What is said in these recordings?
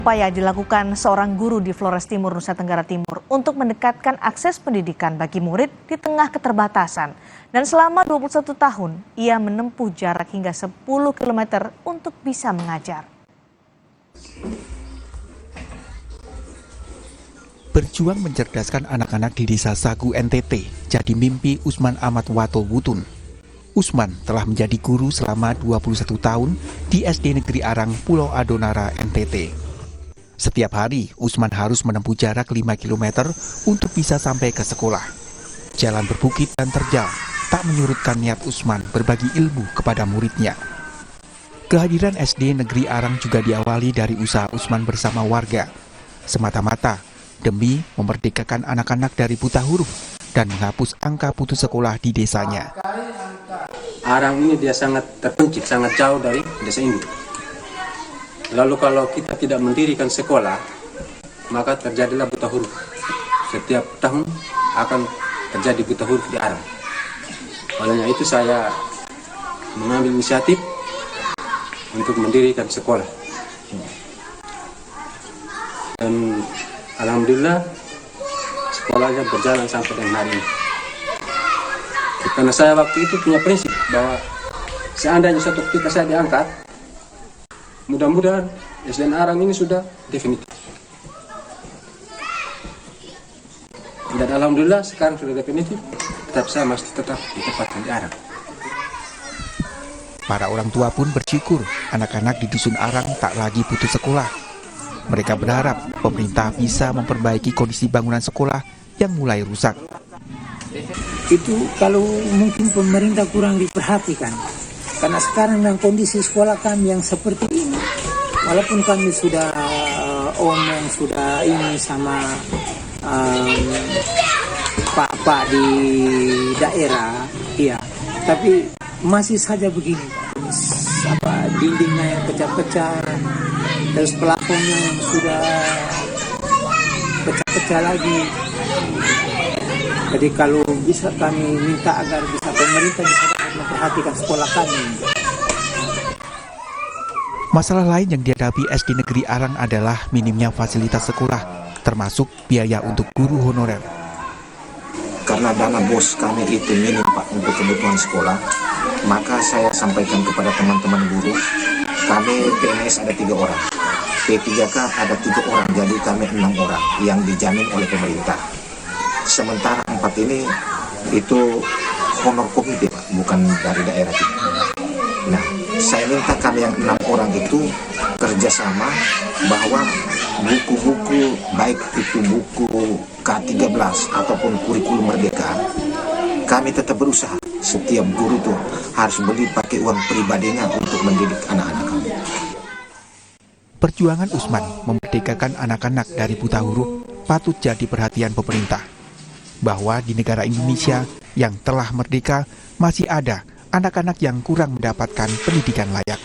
upaya dilakukan seorang guru di Flores Timur, Nusa Tenggara Timur untuk mendekatkan akses pendidikan bagi murid di tengah keterbatasan. Dan selama 21 tahun, ia menempuh jarak hingga 10 km untuk bisa mengajar. Berjuang mencerdaskan anak-anak di desa Sagu NTT jadi mimpi Usman Ahmad Wato Wutun. Usman telah menjadi guru selama 21 tahun di SD Negeri Arang, Pulau Adonara, NTT. Setiap hari, Usman harus menempuh jarak 5 km untuk bisa sampai ke sekolah. Jalan berbukit dan terjal tak menyurutkan niat Usman berbagi ilmu kepada muridnya. Kehadiran SD Negeri Arang juga diawali dari usaha Usman bersama warga, semata-mata demi memerdekakan anak-anak dari buta huruf dan menghapus angka putus sekolah di desanya. Arang ini dia sangat terpencil, sangat jauh dari desa induk. Lalu kalau kita tidak mendirikan sekolah, maka terjadilah buta huruf. Setiap tahun akan terjadi buta huruf di Arang. Olehnya itu saya mengambil inisiatif untuk mendirikan sekolah. Dan alhamdulillah sekolahnya berjalan sampai dengan hari ini. Karena saya waktu itu punya prinsip bahwa seandainya suatu ketika saya diangkat, mudah-mudahan SDN Arang ini sudah definitif. Dan alhamdulillah sekarang sudah definitif, tetap saya masih tetap ditempatkan di Arang. Para orang tua pun bersyukur anak-anak di Dusun Arang tak lagi putus sekolah. Mereka berharap pemerintah bisa memperbaiki kondisi bangunan sekolah yang mulai rusak. Itu kalau mungkin pemerintah kurang diperhatikan. Karena sekarang dengan kondisi sekolah kami yang seperti ini, walaupun kami sudah omong, sudah ini sama pak-pak di daerah, ya, tapi masih saja begini. Dindingnya yang pecah-pecah, terus plafonnya yang sudah pecah-pecah lagi. Jadi kalau bisa kami minta agar bisa pemerintah bisa memperhatikan sekolah kami. Masalah lain yang dihadapi SD Negeri Arang adalah minimnya fasilitas sekolah, termasuk biaya untuk guru honorer. Karena dana bos kami itu minim Pak untuk kebutuhan sekolah, maka saya sampaikan kepada teman-teman guru, kami PNS ada 3 orang, P3K ada 3 orang, jadi kami 6 orang yang dijamin oleh pemerintah. Sementara 4 ini itu honor komite Pak, bukan dari daerah kita. Nah, saya minta kami yang 6 orang itu kerjasama bahwa buku-buku, baik itu buku K13 ataupun kurikulum merdeka, kami tetap berusaha. Setiap guru itu harus beli pakai uang pribadinya untuk mendidik anak-anak kami. Perjuangan Usman memerdekakan anak-anak dari buta huruf patut jadi perhatian pemerintah. Bahwa di negara Indonesia yang telah merdeka masih ada anak-anak yang kurang mendapatkan pendidikan layak.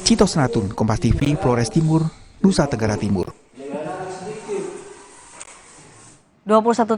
Cito Senatun, Kompas TV, Flores Timur, Nusa Tenggara Timur. 21 tahun